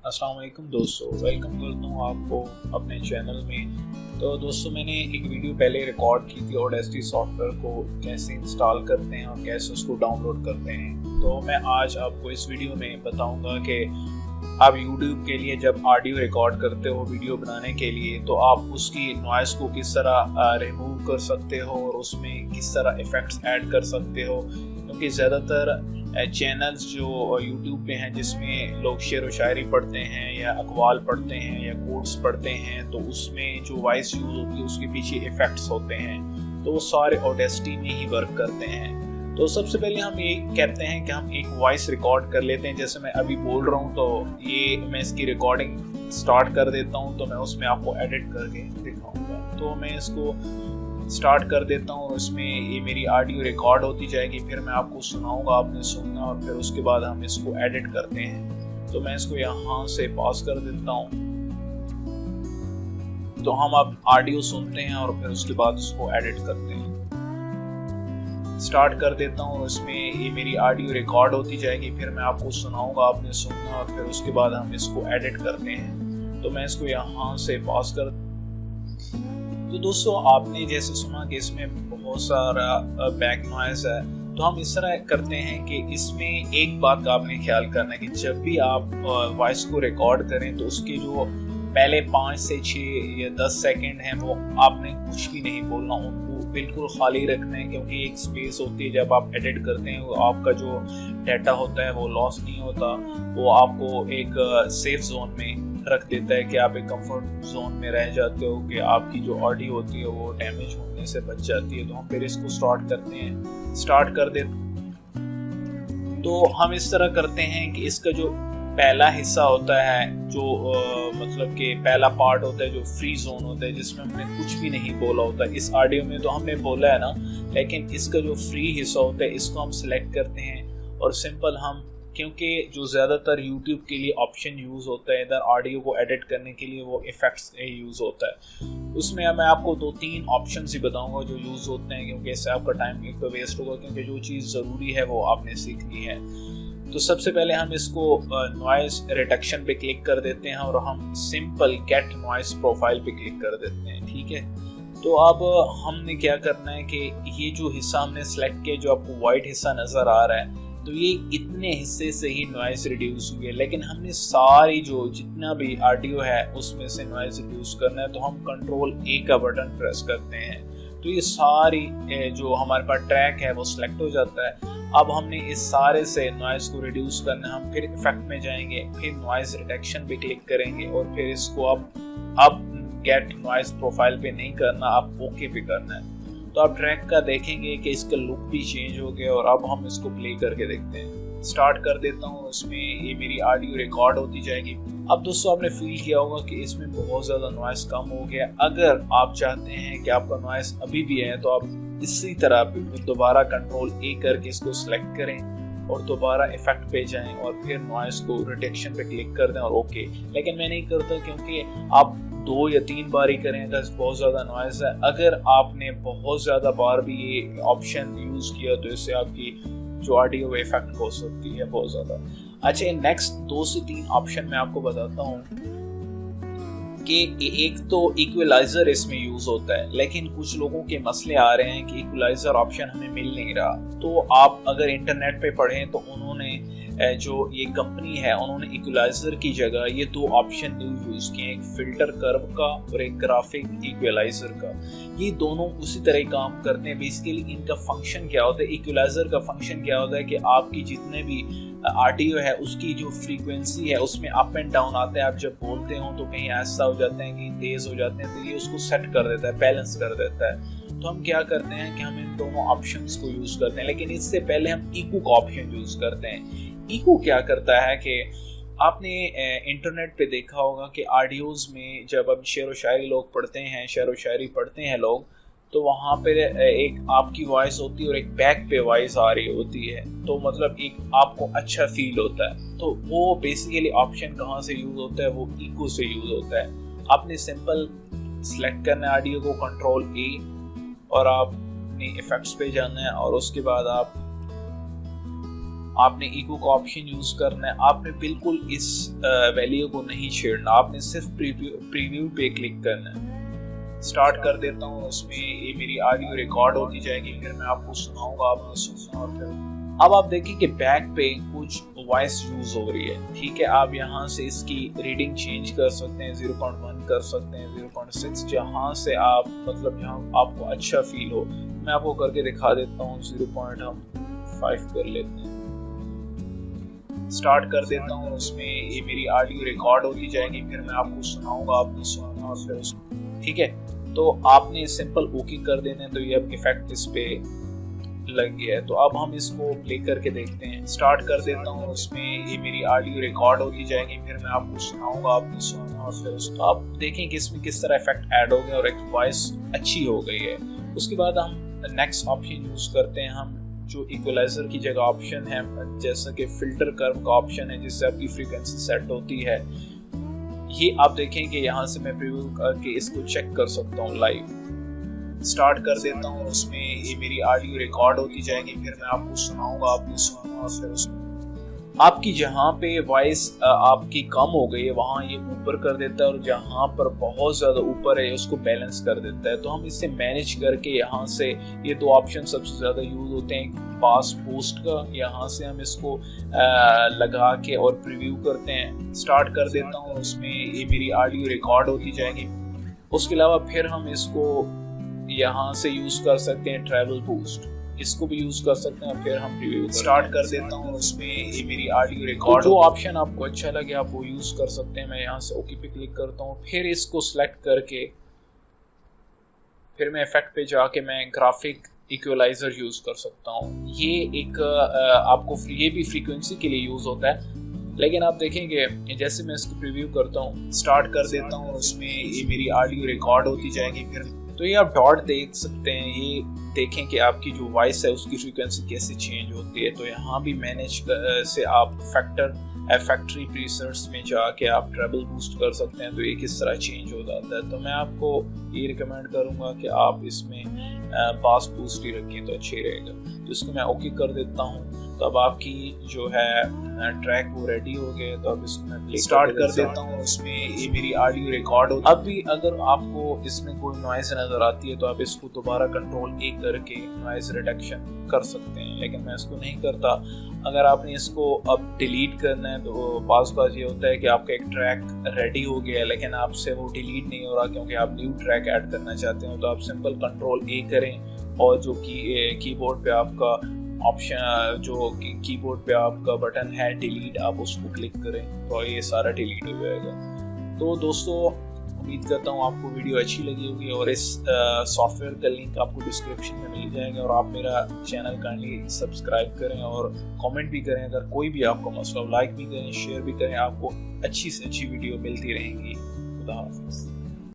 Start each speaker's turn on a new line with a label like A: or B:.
A: अस्सलाम वालेकुम दोस्तों, वेलकम करता हूँ आपको अपने चैनल में। तो दोस्तों, मैंने एक वीडियो पहले रिकॉर्ड की थी ऑडेसिटी सॉफ्टवेयर को कैसे इंस्टॉल करते हैं और कैसे उसको डाउनलोड करते हैं। तो मैं आज आपको इस वीडियो में बताऊंगा कि आप YouTube के लिए जब ऑडियो रिकॉर्ड करते हो वीडियो बनाने के लिए, तो आप उसकी नॉइस को किस तरह रिमूव कर सकते हो और उसमें किस तरह इफ़ेक्ट्स ऐड कर सकते हो। क्योंकि ज़्यादातर चैनल्स जो YouTube पे हैं जिसमें लोग शेर व शायरी पढ़ते हैं या अक़वाल पढ़ते हैं या कोट्स पढ़ते हैं, तो उसमें जो वॉइस यूज़ होती है उसके पीछे इफ़ेक्ट्स होते हैं, तो वो सारे ऑडेसिटी में ही वर्क करते हैं। तो सबसे पहले हम ये कहते हैं कि हम एक वॉइस रिकॉर्ड कर लेते हैं। जैसे मैं अभी बोल रहा हूँ, तो ये मैं इसकी रिकॉर्डिंग स्टार्ट कर देता हूँ, तो मैं उसमें आपको एडिट करके दिखाऊंगा। तो मैं इसको स्टार्ट कर देता हूँ, उसमें ये मेरी ऑडियो रिकॉर्ड होती जाएगी, फिर मैं आपको सुनाऊंगा, आपने सुनना, और फिर उसके बाद हम इसको एडिट करते हैं। तो मैं इसको यहाँ से पॉज कर देता हूँ। तो हम अब ऑडियो सुनते हैं और फिर उसके बाद उसको एडिट करते हैं। स्टार्ट कर देता हूँ, उसमें ये मेरी ऑडियो रिकॉर्ड होती जाएगी, फिर मैं आपको सुनाऊंगा, आपने सुनना, और फिर उसके बाद हम इसको एडिट करते हैं। तो मैं इसको यहाँ से पॉज कर। तो दोस्तों, आपने जैसे सुना कि इसमें बहुत सारा बैक नॉइज है, तो हम इस तरह करते हैं कि इसमें एक बात का आपने ख्याल करना है कि जब भी आप वॉइस को रिकॉर्ड करें तो उसके जो पहले 5 से 6 या 10 सेकंड हैं वो आपने कुछ भी नहीं बोलना, उनको बिल्कुल खाली रखना है। क्योंकि एक स्पेस होती है जब आप एडिट करते हैं, वो आपका जो डाटा होता है वो लॉस नहीं होता, वो आपको एक सेफ जोन में रख देता है कि आप एक कंफर्ट जोन में रह जाते हो, कि आपकी जो ऑडियो होती है वो डैमेज होने से बच जाती है। तो हम फिर इसको स्टार्ट करते हैं, स्टार्ट कर देते। तो हम इस तरह करते हैं कि इसका जो पहला हिस्सा होता है, जो मतलब कि पहला पार्ट होता है जो फ्री जोन होता है, जिसमें हमने कुछ भी नहीं बोला होता। इस ऑडियो में तो हमने बोला है ना, लेकिन इसका जो फ्री हिस्सा होता है इसको हम सिलेक्ट करते हैं और सिंपल हम, क्योंकि जो ज़्यादातर YouTube के लिए ऑप्शन यूज़ होता है इधर ऑडियो को एडिट करने के लिए, वो इफ़ेक्ट्स यूज़ होता है। उसमें मैं आपको 2-3 ऑप्शन ही बताऊंगा जो यूज़ होते हैं, क्योंकि इससे आपका टाइम एक तो वेस्ट होगा, क्योंकि जो चीज़ ज़रूरी है वो आपने सीखनी है। तो सबसे पहले हम इसको नॉइस रिडक्शन पे क्लिक कर देते हैं और हम सिंपल गेट नॉइस प्रोफाइल पे क्लिक कर देते हैं। ठीक है, तो अब हमने क्या करना है कि ये जो हिस्सा हमने सेलेक्ट किया, जो आपको वाइट हिस्सा नज़र आ रहा है, तो ये इतने हिस्से से ही नॉइस रिड्यूस हुई है, लेकिन हमने सारी जो जितना भी ऑडियो है उसमें से नॉइस रिड्यूस करना है। तो हम कंट्रोल A का बटन प्रेस करते हैं, तो ये सारी जो हमारे पास ट्रैक है वो सिलेक्ट हो जाता है। अब हमने इस सारे से नॉइस को रिड्यूस करना है, हम फिर इफेक्ट में जाएंगे, फिर नॉइस रिडक्शन पे क्लिक करेंगे और फिर इसको अब गेट नॉइस प्रोफाइल पे नहीं करना, आप ओके पे करना है। तो आप ट्रैक का देखेंगे कि इसका लुक भी चेंज हो गया। और अब हम इसको प्ले करके देखते हैं। स्टार्ट कर देता हूँ, उसमें ये मेरी ऑडियो रिकॉर्ड होती जाएगी। अब दोस्तों, आपने फील किया होगा कि इसमें बहुत ज़्यादा नॉइस कम हो गया। अगर आप चाहते हैं कि आपका नॉइस अभी भी है, तो आप इसी तरह दोबारा कंट्रोल A करके इसको सिलेक्ट करें और दोबारा इफेक्ट पे जाएं और फिर नॉइस को रिडक्शन पे क्लिक कर दें और ओके। लेकिन मैं नहीं करता, क्योंकि आप 2 या 3 बार ही करें तो बहुत ज़्यादा नॉइस है। अगर आपने बहुत ज़्यादा बार भी ये ऑप्शन यूज़ किया तो इससे आपकी जो ऑडियो इफेक्ट हो सकती है बहुत ज़्यादा। अच्छा, नेक्स्ट 2 से 3 ऑप्शन मैं आपको बताता हूँ कि एक तो इक्वलाइजर इसमें यूज़ होता है, लेकिन कुछ लोगों के मसले आ रहे हैं कि इक्वलाइजर ऑप्शन हमें मिल नहीं रहा। तो आप अगर इंटरनेट पे पढ़ें तो उन्होंने जो ये कंपनी है, उन्होंने इक्वलाइजर की जगह ये 2 ऑप्शन यूज़ किए, एक फिल्टर कर्व का और एक ग्राफिक इक्वलाइजर का। ये दोनों उसी तरह काम करते हैं। बेसिकली इनका फंक्शन क्या होता है, इक्वलाइजर का फंक्शन क्या होता है कि आपकी जितने भी ऑडियो है उसकी जो फ्रीक्वेंसी है उसमें अप एंड डाउन आता है। आप जब बोलते हो तो कहीं ऐसा हो जाता है कि तेज़ हो जाते हैं, तो ये उसको सेट कर देता है, बैलेंस कर देता है। तो हम क्या करते हैं कि हम इन दोनों ऑप्शंस को यूज़ करते हैं, लेकिन इससे पहले हम इको का ऑप्शन यूज़ करते हैं। इको क्या करता है कि आपने इंटरनेट पे देखा होगा कि ऑडियोज़ में जब अब शेर व शायरी लोग पढ़ते हैं, शेर व शायरी पढ़ते हैं लोग, तो वहाँ पे एक आपकी वॉइस होती है और एक बैक पे वॉइस आ रही होती है, तो मतलब एक आपको अच्छा फील होता है। तो वो बेसिकली ऑप्शन कहाँ से यूज़ होता है, वो इको से यूज़ होता है। आपने सिंपल सेलेक्ट करना है ऑडियो को, कंट्रोल A, और आपने इफेक्ट्स पे जाना है और उसके बाद आप आपने इको का ऑप्शन यूज करना है। आपने बिल्कुल इस वैल्यू को नहीं छेड़ना, आपने सिर्फ प्रीव्यू पे क्लिक करना है। स्टार्ट कर देता हूँ, उसमें ये मेरी ऑडियो रिकॉर्ड होती जाएगी, फिर मैं आपको सुनाऊंगा, आपने सुनना। और फिर अब आप देखिए कि बैक पे कुछ वॉइस यूज हो रही है, ठीक है। आप यहाँ से इसकी रीडिंग चेंज कर सकते हैं, 0.1 कर सकते हैं, 0.6, जहाँ से आप मतलब यहाँ आपको अच्छा फील हो। मैं आपको करके दिखा देता हूँ, 0.5 कर लेते हैं। स्टार्ट कर देता हूँ, उसमें ये मेरी ऑडियो रिकॉर्ड होती जाएगी, फिर मैं आपको सुनाऊंगा, आपने सुनना। और फिर ठीक है, तो आपने सिंपल ओके कर देना है, तो ये अब इफेक्ट इस पे लग गया है। तो अब हम इसको प्ले करके देखते हैं। स्टार्ट कर देता हूँ, उसमें ये मेरी ऑडियो रिकॉर्ड होती जाएगी, फिर मैं आपको सुनाऊंगा, आपने सुनना। और फिर उसको आप देखें कि इसमें किस तरह इफेक्ट ऐड हो गया और एक वॉइस अच्छी हो गई है। उसके बाद हम नेक्स्ट ऑप्शन यूज करते हैं, हम जो इक्वलाइजर की जगह ऑप्शन है, जैसा कि फिल्टर कर्व का ऑप्शन है, जिससे आपकी फ्रीक्वेंसी सेट होती है। ये आप देखें कि यहाँ से मैं प्रीव्यू करके इसको चेक कर सकता हूँ लाइव। स्टार्ट कर देता हूँ, उसमें ये मेरी ऑडियो रिकॉर्ड होती जाएगी, फिर मैं आपको सुनाऊंगा, आपने सुनना। और फिर आपकी जहाँ पे वॉइस आपकी कम हो गई है वहाँ ये ऊपर कर देता है, और जहाँ पर बहुत ज़्यादा ऊपर है उसको बैलेंस कर देता है। तो हम इसे मैनेज करके यहाँ से ये दो ऑप्शन सबसे ज़्यादा यूज होते हैं, पास पोस्ट का, यहाँ से हम इसको लगा के और प्रीव्यू करते हैं। स्टार्ट कर देता हूँ, उसमें ये मेरी ऑडियो रिकॉर्ड होती जाएगी। उसके अलावा फिर हम इसको यहाँ से यूज कर सकते हैं, ट्रैवल बूस्ट, इसको भी यूज कर सकते हैं। फिर हम प्रीव्यू स्टार्ट कर देता हूँ, उसमें ये मेरी ऑडियो रिकॉर्ड, जो ऑप्शन आपको अच्छा लगे आप वो यूज कर सकते हैं। मैं यहाँ से ओके पे क्लिक करता हूँ, फिर इसको सिलेक्ट करके फिर मैं इफेक्ट पे जाके मैं ग्राफिक इक्वलाइजर यूज कर सकता हूँ। ये एक आपको ये भी फ्रीक्वेंसी के लिए यूज होता है, लेकिन आप देखेंगे जैसे मैं इसको प्रीव्यू करता हूँ, स्टार्ट कर देता हूँ, उसमें ये मेरी ऑडियो रिकॉर्ड होती जाएगी। फिर तो ये आप डॉट देख सकते हैं, ये देखें कि आपकी जो वॉइस है उसकी फ्रीक्वेंसी कैसे चेंज होती है। तो यहाँ भी मैनेज से आप फैक्ट्री प्रीसेट्स में जाके आप ट्रैवल बूस्ट कर सकते हैं, तो ये किस तरह चेंज हो जाता है। तो मैं आपको ये रिकमेंड करूँगा कि आप इसमें बास बूस्ट ही रखें तो अच्छी रहेगा। तो इसको मैं ओके कर देता हूँ। तो अब आपकी जो है ट्रैक वो रेडी हो गए। तो अब इसको मैं प्ले स्टार्ट कर देता हूँ, उसमें ये मेरी ऑडियो रिकॉर्ड हो। अब भी अगर आपको इसमें कोई नॉइज नजर आती है तो आप इसको दोबारा कंट्रोल ए करके नॉइज रिडक्शन कर सकते हैं, लेकिन मैं इसको नहीं करता। अगर आपने इसको अब डिलीट करना है तो बाज़ ये होता है कि आपका एक ट्रैक रेडी हो गया है लेकिन आपसे वो डिलीट नहीं हो रहा क्योंकि आप न्यू ट्रैक ऐड करना चाहते हो। तो आप सिंपल कंट्रोल ए करें और जो कीबोर्ड पे आपका ऑप्शन, जो कीबोर्ड पे आपका बटन है डिलीट, आप उसको क्लिक करें तो ये सारा डिलीट हो जाएगा। तो दोस्तों उम्मीद करता हूँ आपको वीडियो अच्छी लगी होगी और इस सॉफ्टवेयर का लिंक आपको डिस्क्रिप्शन में मिल जाएगा। और आप मेरा चैनल काइंडली सब्सक्राइब करें और कमेंट भी करें, अगर कोई भी आपको मसला, लाइक भी करें, शेयर भी करें। आपको अच्छी से अच्छी वीडियो मिलती रहेंगी। खुदा हाफिज़।